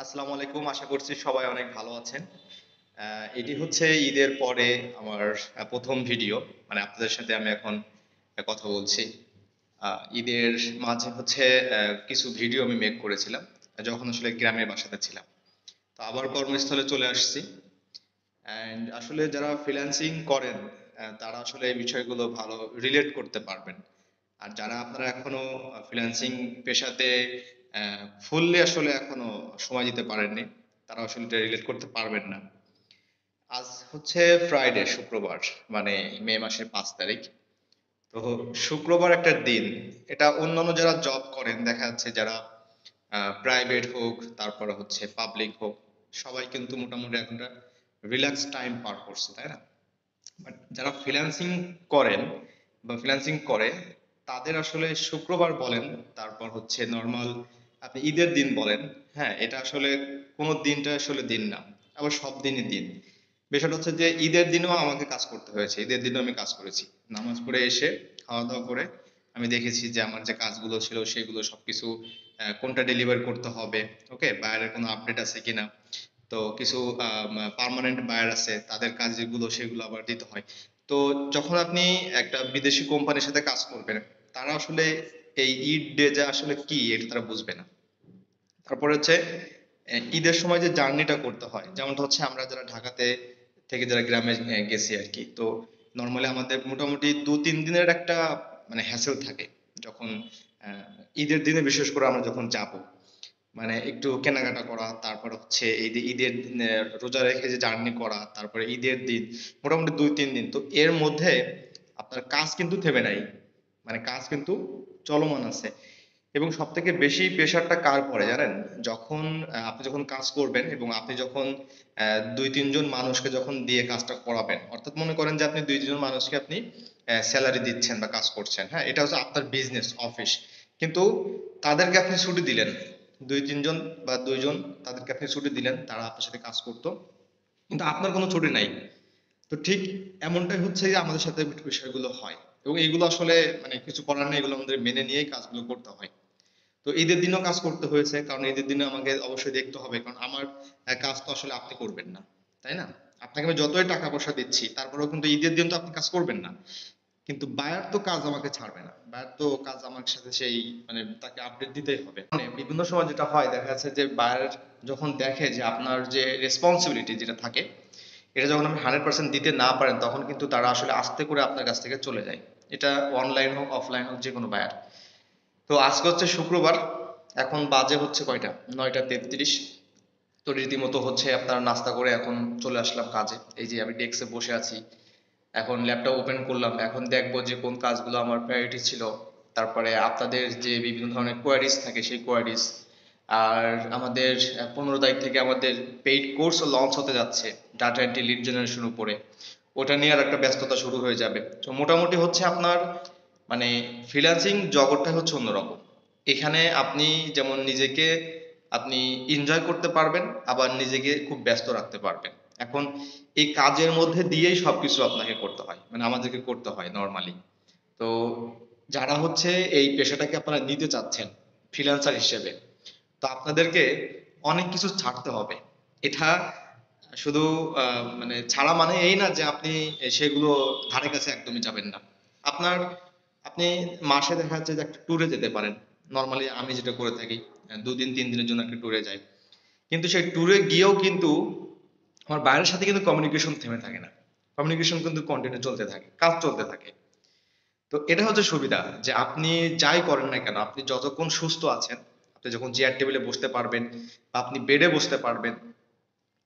আসসালামু আলাইকুম। আশা করছি সবাই অনেক ভালো আছেন। এটি হচ্ছে ঈদের পরে আমার প্রথম ভিডিও। মানে আপনাদের সাথে আমি এখন কথা বলছি। ঈদের মাঝে হচ্ছে কিছু ভিডিও আমি মেক করেছিলাম যখন আসলে গ্রামের বাসাতে ছিলাম। তো আবার কর্মস্থলে চলে আসছি। অ্যান্ড আসলে যারা ফ্রিল্যান্সিং করেন তারা আসলে এই বিষয়গুলো ভালো রিলেট করতে পারবেন। আর যারা আপনারা এখনো ফ্রিল্যান্সিং পেশাতে ফুললি আসলে এখনো সময় দিতে পারেননি, তারা আসলে এটা রিলেট করতে পারবেন না। আজ হচ্ছে ফ্রাইডে, শুক্রবার, মানে মে মাসের 5 তারিখ। তো শুক্রবার একটা দিন, এটা অন্যান্য যারা জব করেন দেখা যাচ্ছে, যারা প্রাইভেট হোক তারপরে হচ্ছে পাবলিক হোক, সবাই কিন্তু মোটামুটি এখন রিল্যাক্স টাইম পার করছে, তাই না? বাট যারা ফ্রিল্যান্সিং করেন বা ফ্রিল্যান্সিং করে তাদের আসলে শুক্রবার বলেন, তারপর হচ্ছে নর্মাল আপনি ঈদের দিন বলেন, হ্যাঁ, এটা আসলে কোনো দিনটা আসলে দিন না, আবার সব দিনই দিন। বিষয়টা হচ্ছে যে ঈদের দিনেও আমাকে কাজ করতে হয়েছে, ঈদের দিনেও আমি কাজ করেছি। নামাজ পড়ে এসে খাওয়া দাওয়া করে আমি দেখেছি যে আমার যে কাজগুলো ছিল সেগুলো সবকিছু কোনটা ডেলিভার করতে হবে, ওকে, বাইরের কোনো আপডেট আছে কিনা। তো কিছু পার্মানেন্ট বায়ার আছে, তাদের কাজ যেগুলো সেগুলো আবার দিতে হয়। তো যখন আপনি একটা বিদেশি কোম্পানির সাথে কাজ করবেন, তারা আসলে এই ঈদ ডে যে আসলে কি এটা তারা বুঝবে না। তারপরে হচ্ছে ঈদের সময় যে জার্নিটা করতে হয়, যেমনটা হচ্ছে আমরা যারা ঢাকাতে থেকে যারা গ্রামে গেছি আর কি, তো নর্মালি আমাদের মোটামুটি 2-3 দিনের একটা মানে হ্যাসেল থাকে যখন আহ, ঈদের দিনে বিশেষ করে আমরা যখন যাব, মানে একটু কেনাকাটা করা, তারপর হচ্ছে এই যে ঈদের দিনে রোজা রেখে যে জার্নি করা, তারপরে ঈদের দিন, মোটামুটি 2-3 দিন। তো এর মধ্যে আপনার কাজ কিন্তু থেমে নাই, মানে কাজ কিন্তু চলমান আছে। এবং সব থেকে বেশি প্রেশারটা কার পড়ে জানেন? যখন আপনি যখন কাজ করবেন এবং আপনি যখন 2-3 জন মানুষকে যখন দিয়ে কাজটা করাবেন, অর্থাৎ মনে করেন যে আপনি 2-3 জন মানুষকে আপনি স্যালারি দিচ্ছেন বা কাজ করছেন, হ্যাঁ, এটা হচ্ছে আপনার বিজনেস অফিস। কিন্তু তাদেরকে আপনি ছুটি দিলেন, 2-3 জন বা 2 জন, তাদেরকে আপনি ছুটি দিলেন, তারা আপনার সাথে কাজ করতো, কিন্তু আপনার কোনো ছুটি নাই। তো ঠিক এমনটাই হচ্ছে যে আমাদের সাথে বিষয়গুলো হয়। এবং এগুলো আসলে মানে কিছু করার নেই, এগুলো আমাদের মেনে নিয়েই কাজগুলো করতে হয়। তো ঈদের দিনও কাজ করতে হয়েছে, কারণ ঈদের দিনে আমাকে অবশ্যই দেখতে হবে, কারণ আমার কাজ তো আসলে আপনি করবেন না, তাই না? আপনাকে আমি যতই টাকা পয়সা দিচ্ছি তারপরেও কিন্তু ঈদের দিন তো আপনি কাজ করবেন না। কিন্তু বায়ার তো কাজ আমাকে ছাড়বে না, বায়ার তো কাজ আমার সাথে সেই মানে তাকে আপডেট দিতেই হবে। মানে বিভিন্ন সময় যেটা হয় দেখা যাচ্ছে যে বায়ার যখন দেখে যে আপনার যে রেসপন্সিবিলিটি যেটা থাকে, এটা যখন আপনি 100% দিতে না পারেন, তখন কিন্তু তারা আসলে আস্তে করে আপনার কাছ থেকে চলে যায়। এটা অনলাইন হোক অফলাইন হোক, যে কোনো বায়ার। তো আজকে হচ্ছে শুক্রবার, এখন বাজে হচ্ছে কয়টা, 9টা 33। তো রীতিমতো হচ্ছে আপনার নাস্তা করে এখন চলে আসলাম কাজে। এই যে আমি ডেস্কে বসে আছি, এখন ল্যাপটপ ওপেন করলাম, এখন দেখবো যে কোন কাজগুলো আমার প্রায়োরিটি ছিল, তারপরে আপনাদের যে বিভিন্ন ধরনের কোয়ারিজ থাকে সেই কোয়ারিজ। আর আমাদের 15 তারিখ থেকে আমাদের পেইড কোর্সও লঞ্চ হতে যাচ্ছে, ডাটা এন্ট্রি লিড জেনারেশন উপরে। ওটা নিয়ে আর একটা ব্যস্ততা শুরু হয়ে যাবে। তো মোটামুটি হচ্ছে আপনার মানে ফ্রিল্যান্সিং জগৎটা হচ্ছে অন্যরকম। এখানে আপনি যেমন নিজেকে আপনি এনজয় করতে পারবেন, আবার নিজেকে খুব ব্যস্ত রাখতে পারবেন। এখন এই কাজের মধ্যে দিয়েই সবকিছু আপনাকে করতে হয়, মানে আমাদেরকে করতে হয় নর্মালি। তো যারা হচ্ছে এই পেশাটাকে আপনারা নিতে চাচ্ছেন ফ্রিল্যান্সার হিসেবে, তো আপনাদেরকে অনেক কিছু ছাড়তে হবে। এটা শুধু মানে ছাড়া মানে এই না যে আপনি সেগুলো ধারে কাছে একদমই যাবেন না। আপনার আপনি মাসে দেখা যাচ্ছে যে একটা ট্যুরে যেতে পারেন। নর্মালি আমি যেটা করে থাকি, 2 দিন 3 দিনের জন্য একটা ট্যুরে যাই। কিন্তু সেই ট্যুরে গিয়েও কিন্তু আমার বাইরের সাথে কিন্তু কমিউনিকেশন থেমে থাকে না। কমিউনিকেশন কিন্তু কন্টিনিউ চলতে থাকে, কাজ চলতে থাকে। তো এটা হচ্ছে সুবিধা, যে আপনি যাই করেন না কেন, আপনি যতক্ষণ সুস্থ আছেন, আপনি যখন চেয়ার টেবিলে বসতে পারবেন বা আপনি বেডে বসতে পারবেন,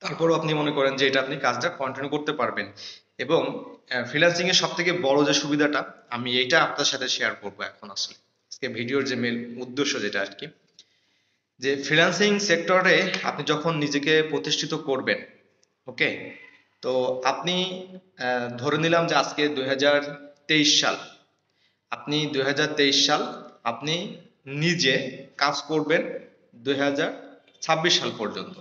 তারপরও আপনি মনে করেন যে এটা আপনি কাজটা কন্টিনিউ করতে পারবেন। এবং ফ্রিল্যান্সিং এর সব থেকে বড় যে সুবিধাটা, আমি এইটা আপনার সাথে শেয়ার করবো এখন আসলে আজকে ভিডিওর যে মেল উদ্দেশ্য যেটা আর কি, যে ফ্রিল্যান্সিং সেক্টরে আপনি যখন নিজেকে প্রতিষ্ঠিত করবেন, ওকে, তো আপনি ধরে নিলাম যে আজকে 2023 সাল, আপনি 2023 সাল আপনি নিজে কাজ করবেন 2026 সাল পর্যন্ত।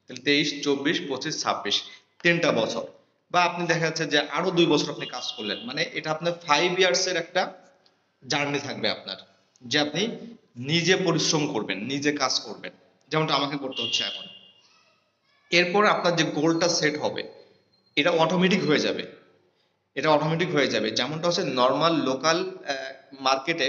তাহলে 23, 24, 25, 26, 3টা বছর। বা আপনি দেখা যাচ্ছে যে আরো 2 বছর আপনি কাজ করলেন, মানে এটা আপনার 5 ইয়ার্স এর একটা জার্নি থাকবে আপনার, যে আপনি নিজে পরিশ্রম করবেন, নিজে কাজ করবেন, যেমনটা আমাকে করতে হচ্ছে এখন। এরপর আপনার যে গোলটা সেট হবে এটা অটোমেটিক হয়ে যাবে, যেমনটা হচ্ছে নর্মাল লোকাল মার্কেটে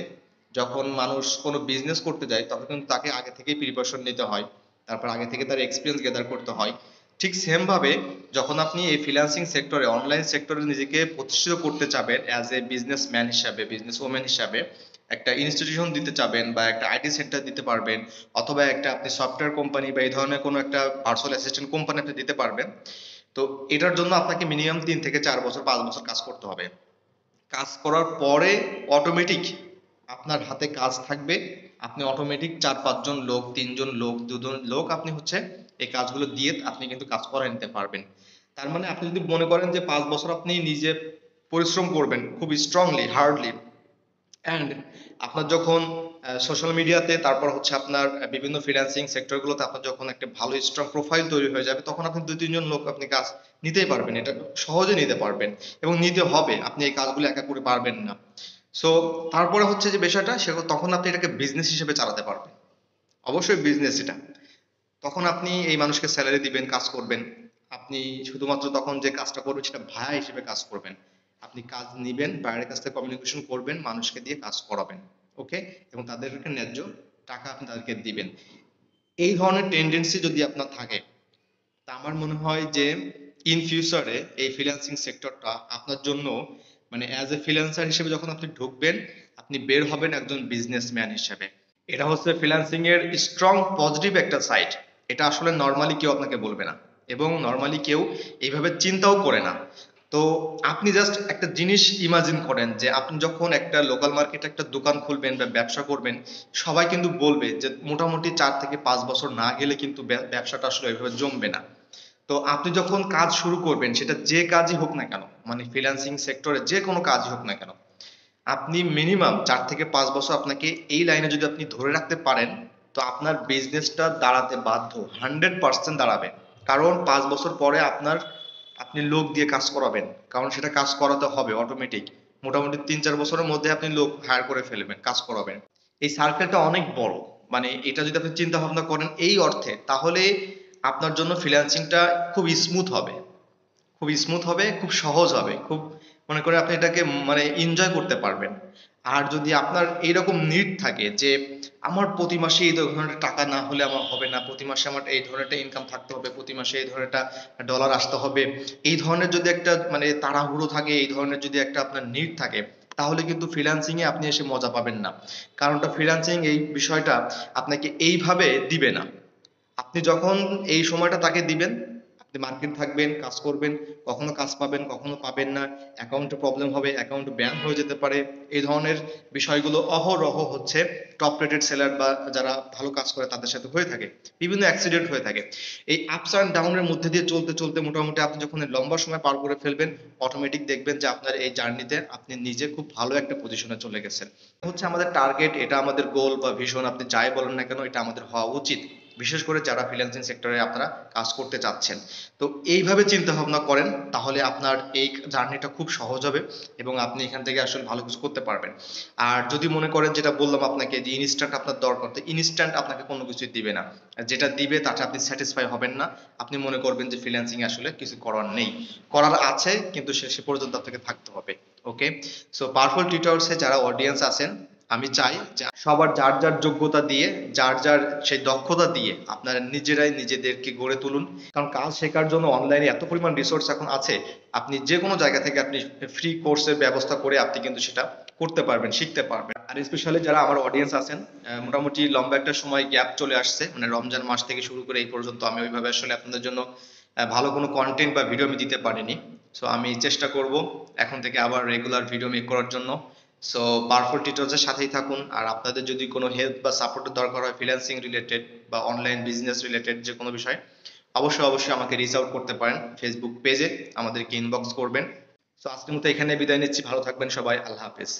যখন মানুষ কোনো বিজনেস করতে যায় তখন কিন্তু তাকে আগে থেকেই প্রিপারেশন নিতে হয়, তারপর আগে থেকে তার এক্সপিরিয়েন্স গেদার করতে হয়। ঠিক সেম ভাবে যখন আপনি এই ফ্রিল্যান্সিং সেক্টরে, অনলাইন সেক্টরে নিজেকে প্রতিষ্ঠিত করতে চাবেন অ্যাজ এ বিজনেসম্যান হিসাবে, বিজনেস ওম্যান হিসাবে, একটা ইনস্টিটিউশন দিতে চাবেন বা একটা আইটি সেন্টার দিতে পারবেন, অথবা একটা আপনি সফটওয়্যার কোম্পানি বা এই ধরনের কোনো একটা ভার্চুয়াল অ্যাসিস্ট্যান্ট কোম্পানি আপনি দিতে পারবেন। তো এটার জন্য আপনাকে মিনিমাম 3 থেকে 4 বছর 5 বছর কাজ করতে হবে। কাজ করার পরে অটোমেটিক আপনার হাতে কাজ থাকবে, আপনি অটোমেটিক 4-5 জন লোক, 3 জন লোক, 2 জন লোক আপনি হচ্ছে এই কাজগুলো দিয়ে আপনি কিন্তু কাজ করায় নিতে পারবেন। তার মানে আপনি যদি মনে করেন যে 5 বছর আপনি নিজে পরিশ্রম করবেন খুব স্ট্রংলি, হার্ডলি, অ্যান্ড আপনার যখন সোশ্যাল মিডিয়াতে, তারপর হচ্ছে আপনার বিভিন্ন ফ্রিল্যান্সিং সেক্টরগুলোতে আপনার যখন একটা ভালো স্ট্রং প্রোফাইল তৈরি হয়ে যাবে, তখন আপনি 2-3 জন লোক আপনি কাজ নিতেই পারবেন, এটা সহজে নিতে পারবেন এবং নিতে হবে, আপনি এই কাজগুলো একা করে পারবেন না। সো তারপরে হচ্ছে যে বিষয়টা সেটা, তখন আপনি এটাকে বিজনেস হিসেবে চালাতে পারবেন, অবশ্যই বিজনেস এটা। তখন আপনি এই মানুষকে স্যালারি দিবেন, কাজ করবেন, আপনি শুধুমাত্র তখন যে কাজটা করবেন সেটা ভায়া হিসেবে কাজ করবেন, আপনি কাজ নিবেন, বাইরের কাছ থেকে কমিউনিকেশন করবেন, মানুষকে দিয়ে কাজ করাবেন, ওকে, এবং তাদেরকে ন্যায্য টাকা আপনি তাদেরকে দিবেন। এই ধরনের টেন্ডেন্সি যদি আপনার থাকে, তা আমার মনে হয় যে ইন ফিউচারে এই ফ্রিল্যান্সিং সেক্টরটা আপনার জন্য, মানে অ্যাজ এ ফ্রিল্যান্সার হিসেবে যখন আপনি ঢুকবেন, আপনি বের হবেন একজন বিজনেসম্যান হিসেবে। এটা হচ্ছে ফ্রিল্যান্সিং এর স্ট্রং পজিটিভ একটা সাইড। এটা আসলে নর্মালি কেউ আপনাকে বলবে না, এবং নর্মালি কেউ এইভাবে চিন্তাও করে না। তো আপনি জাস্ট একটা জিনিস ইমাজিন করেন যে আপনি যখন একটা লোকাল মার্কেটে একটা দোকান খুলবেন বা ব্যবসা করবেন, সবাই কিন্তু বলবে যে মোটামুটি 4 থেকে 5 বছর না গেলে কিন্তু ব্যবসাটা আসলে ওইভাবে জমবে না। তো আপনি যখন কাজ শুরু করবেন, সেটা যে কাজই হোক না কেন, মানে ফ্রিল্যান্সিং সেক্টরে যে কোনো কাজই হোক না কেন, আপনি মিনিমাম 4 থেকে 5 বছর আপনাকে এই লাইনে যদি আপনি ধরে রাখতে পারেন, তো আপনার বিজনেসটা দাঁড়াতে বাধ্য, 100% দাঁড়াবে। কারণ 5 বছর পরে আপনি লোক দিয়ে কাজ করাবেন, কারণ সেটা কাজ করাতে হবে অটোমেটিক। মোটামুটি 3-4 বছরের মধ্যে আপনি লোক হায়ার করে ফেলবেন, কাজ করাবেন। এই সার্কেলটা অনেক বড়, মানে এটা যদি আপনি চিন্তা ভাবনা করেন এই অর্থে, তাহলে আপনার জন্য ফ্রিল্যান্সিংটা খুব স্মুথ হবে, খুব সহজ হবে, খুব, মনে করে আপনি এটাকে মানে এনজয় করতে পারবেন। আর যদি আপনার এইরকম নিড থাকে যে আমার প্রতি মাসে এই ধরনের টাকা না হলে আমার হবে না, প্রতি মাসে আমার এই ধরনের একটা ইনকাম থাকতে হবে, প্রতি মাসে এই ধরনের একটা ডলার আসতে হবে, এই ধরনের যদি একটা মানে তাড়াহুড়ো থাকে, এই ধরনের যদি একটা আপনার নিড থাকে, তাহলে কিন্তু ফ্রিল্যান্সিং এ আপনি এসে মজা পাবেন না। কারণটা ফ্রিল্যান্সিং এই বিষয়টা আপনাকে এইভাবে দিবে না। আপনি যখন এই সময়টা তাকে দিবেন, আপনি মার্কেট থাকবেন, কাজ করবেন, কখনো কাজ পাবেন, কখনো পাবেন না, অ্যাকাউন্টে প্রবলেম হবে, অ্যাকাউন্ট ব্যান হয়ে যেতে পারে। এই ধরনের বিষয়গুলো অহরহ হচ্ছে টপ রেটেড সেলার বা যারা ভালো কাজ করে তাদের সাথে হয়ে থাকে, বিভিন্ন অ্যাক্সিডেন্ট হয়ে থাকে। এই আপস অ্যান্ড ডাউনের মধ্যে দিয়ে চলতে চলতে মোটামুটি আপনি যখন এই লম্বা সময় পার করে ফেলবেন, অটোমেটিক দেখবেন যে আপনার এই জার্নিতে আপনি নিজে খুব ভালো একটা পজিশনে চলে গেছেন। হচ্ছে আমাদের টার্গেট, এটা আমাদের গোল বা ভিশন, আপনি যাই বলেন না কেন, এটা আমাদের হওয়া উচিত, বিশেষ করে যারা ফ্রিল্যান্সিং সেক্টরে আপনারা কাজ করতে চাচ্ছেন। তো এইভাবে চিন্তা ভাবনা করেন, তাহলে আপনার এই জার্নিটা খুব সহজ হবে এবং আপনি এখান থেকে আসলে ভালো কিছু করতে পারবেন। আর যদি মনে করেন, যেটা বললাম আপনাকে, যে ইনস্ট্যান্ট আপনার দরকার, তো ইনস্ট্যান্ট আপনাকে কোনো কিছুই দিবে না। আর যেটা দিবে তাতে আপনি স্যাটিসফাই হবেন না, আপনি মনে করবেন যে ফ্রিল্যান্সিং আসলে কিছু করার নেই, করার আছে কিন্তু সে পর্যন্ত আপনাকে থাকতে হবে। ওকে, সো পাওয়ারফুল টিউটরসে যারা অডিয়েন্স আছেন, আমি চাই যে সবার যার যার যোগ্যতা দিয়ে, যার যার সেই দক্ষতা দিয়ে আপনারা নিজেরাই নিজেদেরকে গড়ে তুলুন। কারণ কাজ শেখার জন্য অনলাইনে এত পরিমাণ রিসোর্স এখন আছে, আপনি যে কোনো জায়গা থেকে আপনি ফ্রি কোর্সের ব্যবস্থা করে আপনি কিন্তু সেটা করতে পারবেন, শিখতে পারবেন। আর স্পেশালি যারা আমার অডিয়েন্স আছেন, মোটামুটি লম্বা একটা সময় গ্যাপ চলে আসছে, মানে রমজান মাস থেকে শুরু করে এই পর্যন্ত আমি ওইভাবে আসলে আপনাদের জন্য ভালো কোনো কন্টেন্ট বা ভিডিও আমি দিতে পারিনি। সো আমি চেষ্টা করব এখন থেকে আবার রেগুলার ভিডিও মেক করার জন্য। সো পাওয়ারফুল টিউটরসের সাথেই থাকুন। আর আপনাদের যদি কোনো হেল্প বা সাপোর্টের দরকার হয় ফ্রিল্যান্সিং রিলেটেড বা অনলাইন বিজনেস রিলেটেড যে কোনো বিষয়, অবশ্যই অবশ্যই আমাকে রিচ আউট করতে পারেন ফেসবুক পেজে, আমাদেরকে ইনবক্স করবেন। সো আজকের মতো এখানে বিদায় নিচ্ছি, ভালো থাকবেন সবাই, আল্লাহ হাফেজ।